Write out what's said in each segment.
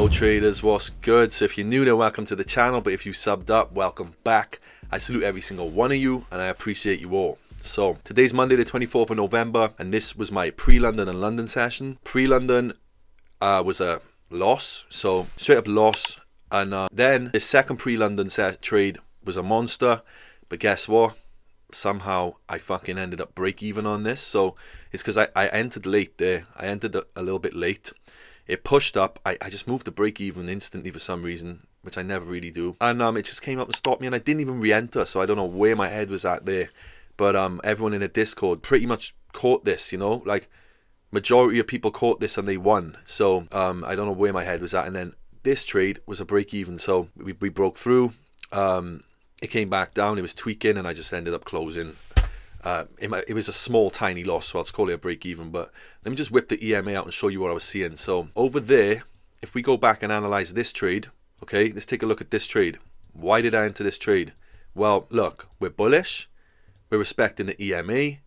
Yo traders, what's good? So if you're new, then welcome to the channel, but if you subbed up, welcome back. I salute every single one of you and I appreciate you all. So today's Monday the 24th of November and this was my pre-London and London session. Pre-London was a loss, so straight up loss, and then the second pre-London trade was a monster, but guess what? Somehow I fucking ended up break even on this. So it's because I entered late there. I entered a little bit late. It pushed up. I just moved the break even instantly for some reason, which I never really do. And it just came up and stopped me, and I didn't even re-enter, so I don't know where my head was at there. But everyone in the Discord pretty much caught this, you know, like majority of people caught this and they won. So I don't know where my head was at. And then this trade was a break even, so we broke through. It came back down, it was tweaking, and I just ended up closing. It was a small tiny loss, so I'll just call it a break even. But let me just whip the EMA out and show you what I was seeing. So over there, if we go back and analyze this trade, okay, let's take a look at this trade. Why did I enter this trade? Well, look, we're bullish, we're respecting the EMA,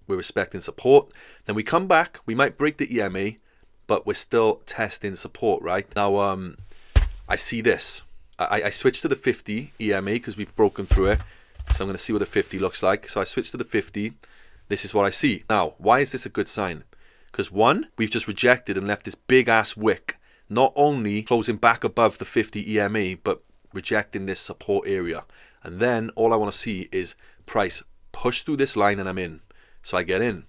we're respecting support. Then we come back, we might break the EMA, but we're still testing support, right? Now I see this. I switched to the 50 EMA because we've broken through it. So I'm going to see what the 50 looks like. So I switched to the 50. This is what I see. Now, why is this a good sign? Because one, we've just rejected and left this big ass wick, not only closing back above the 50 EMA, but rejecting this support area. And then all I want to see is price push through this line and I'm in. So I get in.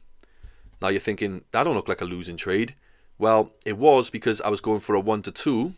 Now you're thinking, that don't look like a losing trade. Well, it was because I was going for a 1 to 2.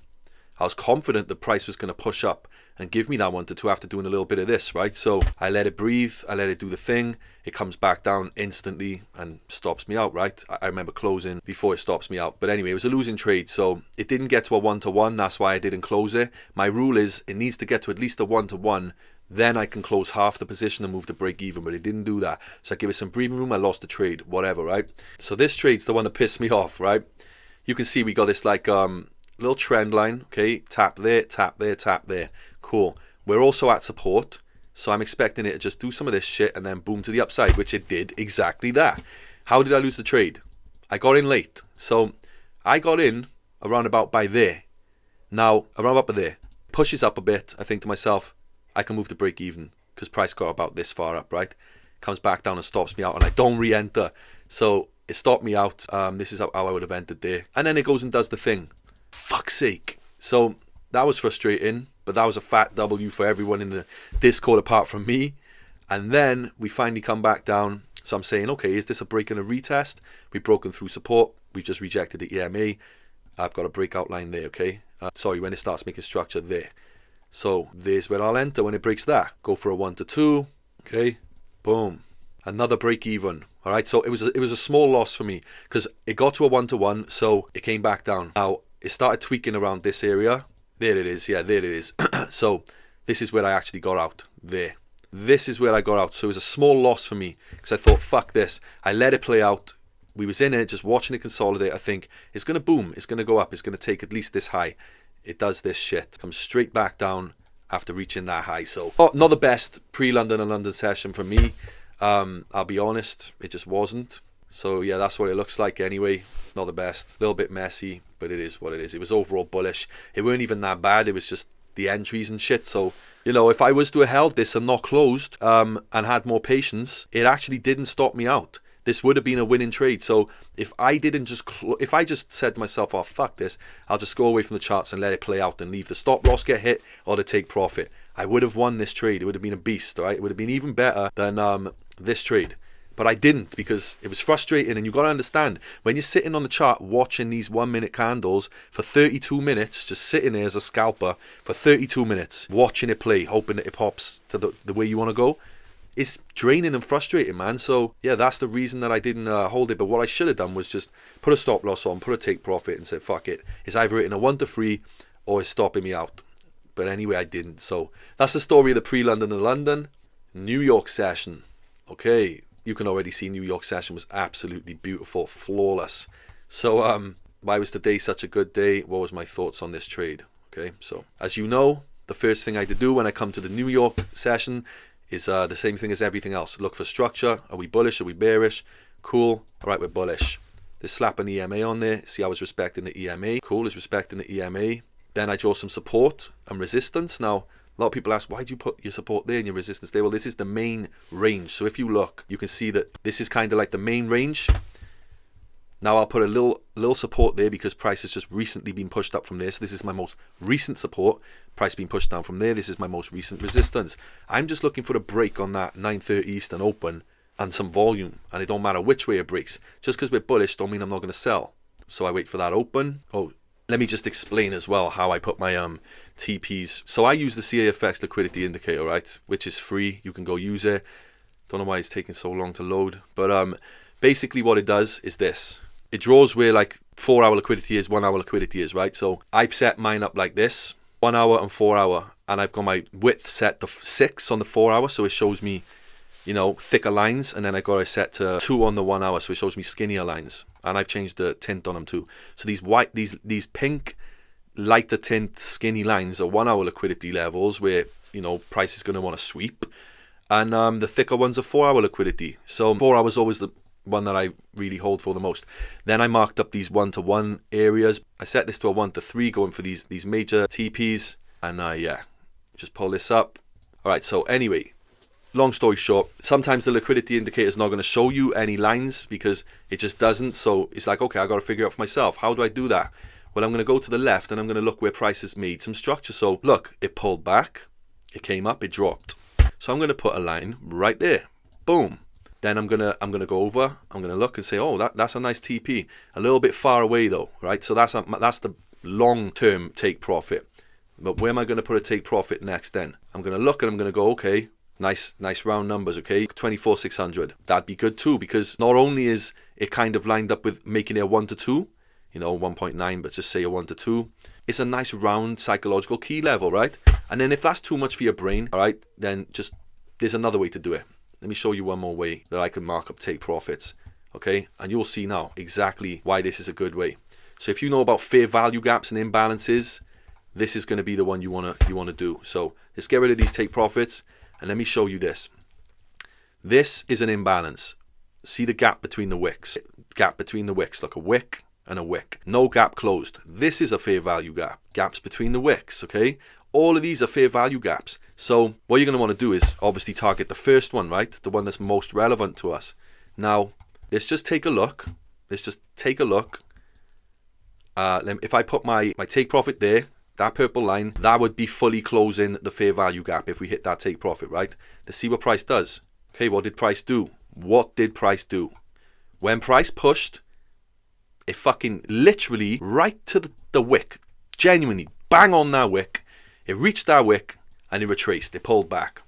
I was confident the price was going to push up and give me that 1 to 2 after doing a little bit of this, right? So I let it breathe, I let it do the thing. It comes back down instantly and stops me out, right? I remember closing before it stops me out. But anyway, it was a losing trade, so it didn't get to a 1 to 1. That's why I didn't close it. My rule is it needs to get to at least a 1 to 1. Then I can close half the position and move to break even, but it didn't do that. So I give it some breathing room, I lost the trade, whatever, right? So this trade's the one that pissed me off, right? You can see we got this like little trend line, okay, tap there, tap there, tap there, cool. We're also at support, so I'm expecting it to just do some of this shit and then boom to the upside, which it did exactly that. How did I lose the trade? I got in late, so I got in around about by there. Now around about by there, pushes up a bit. I think to myself, I can move to break even because price got about this far up, right? Comes back down and stops me out, and I don't re-enter, so it stopped me out. This is how I would have entered there, and then it goes and does the thing. Fuck's sake. So that was frustrating, but that was a fat W for everyone in the Discord apart from me. And then we finally come back down. So I'm saying, okay, is this a break and a retest? We've broken through support. We've just rejected the EMA. I've got a breakout line there, okay? Sorry, when it starts making structure there. So there's where I'll enter when it breaks that. Go for a 1 to 2, okay? Boom. Another break even. All right, so it was a small loss for me because it got to a 1 to 1, so it came back down. Now, it started tweaking around this area. There it is. Yeah, there it is. So this is where I actually got out. There. This is where I got out. So it was a small loss for me because I thought, fuck this. I let it play out. We was in it, just watching it consolidate. I think it's going to boom. It's going to go up. It's going to take at least this high. It does this shit. Comes straight back down after reaching that high. So not the best pre-London and London session for me. I'll be honest. It just wasn't. So yeah, that's what it looks like anyway. Not the best. A little bit messy, but it is what it is. It was overall bullish. It weren't even that bad. It was just the entries and shit. So, you know, if I was to have held this and not closed and had more patience, it actually didn't stop me out. This would have been a winning trade. So if I didn't just, if I just said to myself, oh, fuck this, I'll just go away from the charts and let it play out and leave the stop loss get hit or to take profit, I would have won this trade. It would have been a beast, right? It would have been even better than this trade. But I didn't because it was frustrating, and you've got to understand, when you're sitting on the chart watching these 1 minute candles for 32 minutes, just sitting there as a scalper for 32 minutes, watching it play, hoping that it pops to the way you want to go, it's draining and frustrating, man. So yeah, that's the reason that I didn't hold it. But what I should have done was just put a stop loss on, put a take profit and said, fuck it. It's either hitting a 1 to 3 or it's stopping me out. But anyway, I didn't. So that's the story of the pre-London and London. New York session. Okay. You can already see New York session was absolutely beautiful, flawless. So why was today such a good day? What was my thoughts on this trade? Okay, so as you know, the first thing I had to do when I come to the New York session is the same thing as everything else. Look for structure. Are we bullish? Are we bearish? Cool. All right, we're bullish. Let's slap an EMA on there. See, I was respecting the EMA. Cool, is respecting the EMA. Then I draw some support and resistance. Now, a lot of people ask, why do you put your support there and your resistance there? Well, this is the main range. So if you look, you can see that this is kind of like the main range. Now I'll put a little support there because price has just recently been pushed up from there. So this is my most recent support. Price being pushed down from there. This is my most recent resistance. I'm just looking for a break on that 9:30 Eastern open and some volume. And it don't matter which way it breaks. Just because we're bullish don't mean I'm not going to sell. So I wait for that open. Oh, let me just explain as well how I put my TPs. So I use the CAFX liquidity indicator, right? Which is free. You can go use it. Don't know why it's taking so long to load. But basically what it does is this. It draws where like 4 hour liquidity is, 1 hour liquidity is, right? So I've set mine up like this, 1 hour and 4 hour. And I've got my width set to 6 on the 4 hour. So it shows me, you know, thicker lines. And then I got it set to 2 on the 1 hour. So it shows me skinnier lines. And I've changed the tint on them too. So these pink, lighter tint, skinny lines are 1 hour liquidity levels where, you know, price is going to want to sweep. And the thicker ones are 4 hour liquidity. So 4 hours always the one that I really hold for the most. Then I marked up these 1-to-1 areas. I set this to a 1-to-3, going for these major TPs. And yeah, just pull this up. All right, so anyway, long story short, sometimes the liquidity indicator is not going to show you any lines because it just doesn't. So it's like, okay, I got to figure out for myself. How do I do that? Well, I'm going to go to the left and I'm going to look where price has made some structure. So look, it pulled back, it came up, it dropped. So I'm going to put a line right there. Boom. Then I'm gonna go over. I'm gonna look and say, oh, that's a nice TP. A little bit far away though, right? So that's the long-term take profit. But where am I gonna put a take profit next? Then I'm gonna look and I'm gonna go, okay, nice round numbers, okay, 24,600. That'd be good too because not only is it kind of lined up with making it a 1-to-2, you know, 1.9, but just say a 1-to-2. It's a nice round psychological key level, right? And then if that's too much for your brain, all right, then just there's another way to do it. Let me show you one more way that I can mark up take profits, okay? And you'll see now exactly why this is a good way. So if you know about fair value gaps and imbalances, this is going to be the one you want to do. So let's get rid of these take profits and let me show you this. This is an imbalance. See the gap between the wicks. Gap between the wicks. Look, a wick and a wick. No gap closed. This is a fair value gap. Gaps between the wicks, okay? All of these are fair value gaps. So what you're going to want to do is obviously target the first one, right? The one that's most relevant to us. Now, let's just take a look. Let's just take a look. If I put my take profit there, that purple line, that would be fully closing the fair value gap if we hit that take profit, right? Let's see what price does. Okay, what did price do? What did price do? When price pushed, it fucking literally right to the wick, genuinely bang on that wick. It reached that wick and it retraced. It pulled back.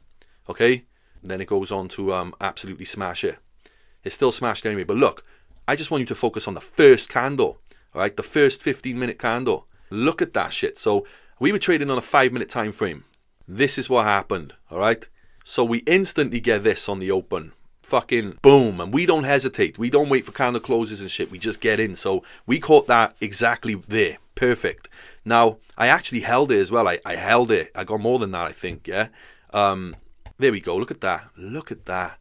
Okay? And then it goes on to absolutely smash it. It's still smashed anyway. But look, I just want you to focus on the first candle. All right? The first 15-minute candle. Look at that shit. So we were trading on a 5-minute time frame. This is what happened. All right? So we instantly get this on the open. Fucking boom. And we don't hesitate. We don't wait for candle closes and shit. We just get in. So we caught that exactly there. Perfect. Now, I actually held it as well. I held it. I got more than that, I think, yeah? There we go. Look at that. Look at that.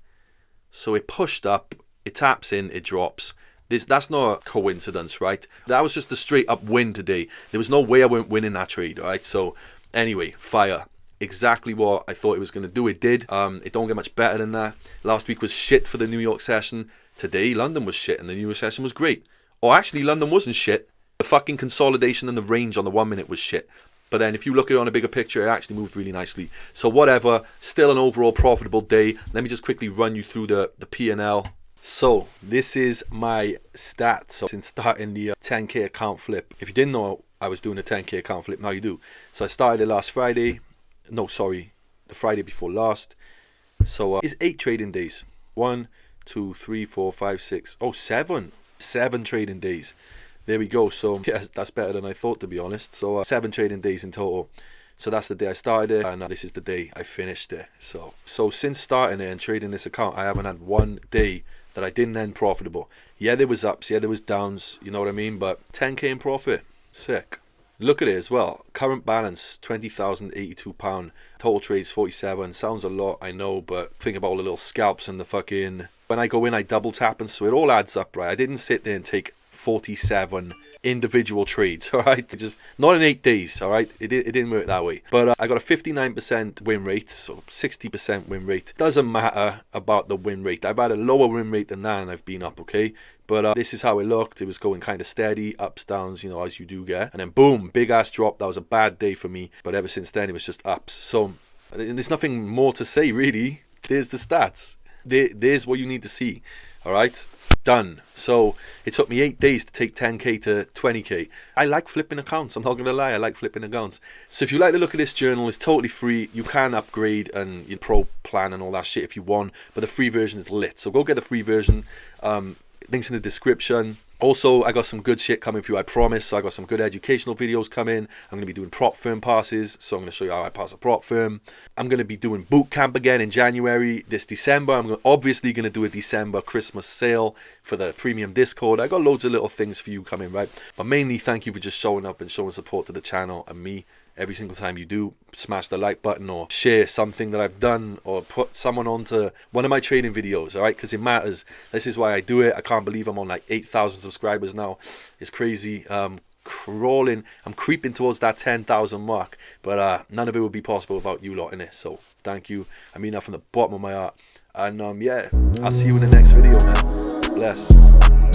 So it pushed up. It taps in. It drops. That's not a coincidence, right? That was just a straight up win today. There was no way I wouldn't win in that trade, right? So, anyway, fire. Exactly what I thought it was going to do. It did. It don't get much better than that. Last week was shit for the New York session. Today, London was shit and the New York session was great. Or actually, London wasn't shit. The fucking consolidation and the range on the 1 minute was shit. But then if you look at it on a bigger picture, it actually moved really nicely. So whatever, still an overall profitable day. Let me just quickly run you through the P&L. So this is my stats. So since starting the 10K account flip. If you didn't know I was doing a 10K account flip, now you do. So I started it last Friday. No, sorry, the Friday before last. So it's 8 trading days. 1, 2, 3, 4, 5, 6. Oh, 7. 7 trading days. There we go. So yeah, that's better than I thought, to be honest. So 7 trading days in total. So that's the day I started it, and this is the day I finished it. So since starting it and trading this account, I haven't had one day that I didn't end profitable. Yeah, there was ups, yeah, there was downs, you know what I mean? But 10K in profit, sick. Look at it as well. Current balance, £20,082. Total trades, 47. Sounds a lot, I know, but think about all the little scalps and the fucking... When I go in, I double tap, and so it all adds up, right? I didn't sit there and take 47 individual trades, all right? Just not in 8 days, all right? It didn't work that way. But I got a 59% win rate, so 60% win rate. Doesn't matter about the win rate. I've had a lower win rate than that and I've been up, okay? But this is how it looked. It was going kind of steady, ups, downs, you know, as you do get. And then boom, big ass drop. That was a bad day for me. But ever since then, it was just ups. So there's nothing more to say, really. There's the stats. There's what you need to see, all right? Done. So it took me 8 days to take 10k to 20k. I like flipping accounts. I'm not gonna lie, I like flipping accounts. So if you like to look at this journal, it's totally free. You can upgrade and you pro plan and all that shit if you want, but the free version is lit. So go get the free version. Links in the description. Also, I got some good shit coming for you, I promise. So I got some good educational videos coming. I'm going to be doing prop firm passes. So I'm going to show you how I pass a prop firm. I'm going to be doing boot camp again in January. This December, I'm obviously going to do a December Christmas sale for the premium Discord. I got loads of little things for you coming, right? But mainly, thank you for just showing up and showing support to the channel and me. Every single time you do, smash the like button or share something that I've done or put someone onto one of my trading videos, all right? Because it matters. This is why I do it. I can't believe I'm on like 8,000 subscribers now. It's crazy. Crawling. I'm creeping towards that 10,000 mark. But none of it would be possible without you lot in it. So thank you. I mean that from the bottom of my heart. And yeah, I'll see you in the next video, man. Bless.